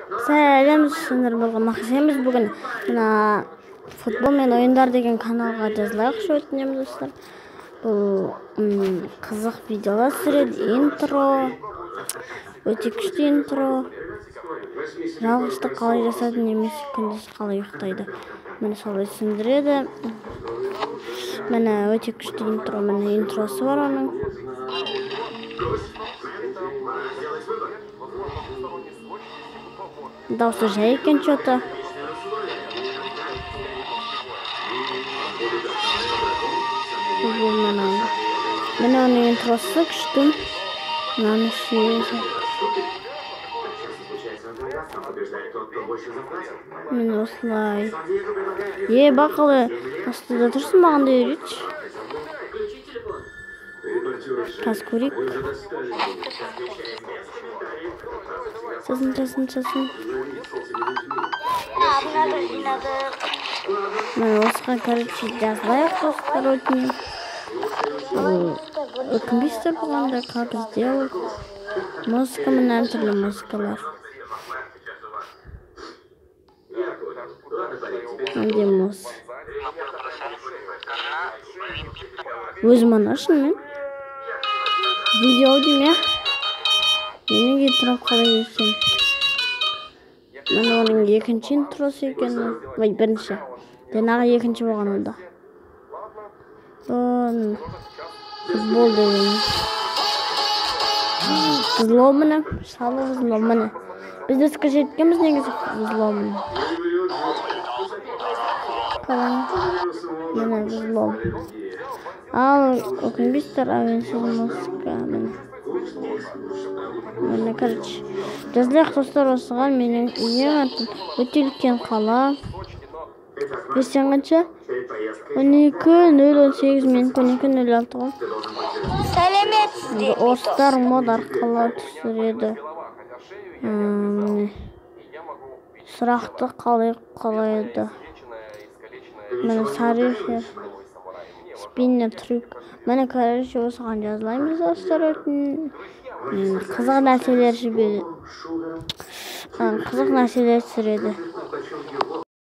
Сәлем сындырболға мақсаймыз. Бүгін футбол мен ойындар деген каналға жазылайықшы өтінемін достар. Бұл қызық видеолар түсіреді. Интро, өте күшті интро. Жалғызды қалай жасады немесе күндіз қалай ұйықтайды. Мені солай түсіндіреді. Мені өте күшті интро, мені интросы бар оның. Дауысы жай екен что-то. Мені оның интросы күшті. Мынаны сүйеді. Мен осылай. Бақылы астыда тұрсын мағында үйретші. Қаз көрейік. Сасын. Мен осыға короче жазылайық достар өтінен. Өкінбейсіздер болғанда как сделать. Музыка мен әртүрлі музыкалар. Демос. Өзім анашын мен. Видео дейме. Менің етірап қалай екен. Мен оның екінші интросы екен. Бірінші. Денағы екінші болған онда. Футбол деген. Взломыны. Шалы взломыны. Біз де скажи еткеміз негізі взломыны. Мені взлом. Ал өкінбейсіздер әуенсіз музыка. Мені короче жазылайық достар осыған. Менің үйім атын өте үлкен қала. Бестен қанша? 12:018 мен 12:06 ғой. Сәлеметсіздер. Орыстар мод арқылы түсіреді. Сұрақты қалайды. Мені тарихи спиннер трюк. Мені короче осыған жазылаймыз достар өтін. Қызық нәрселер түсіреді.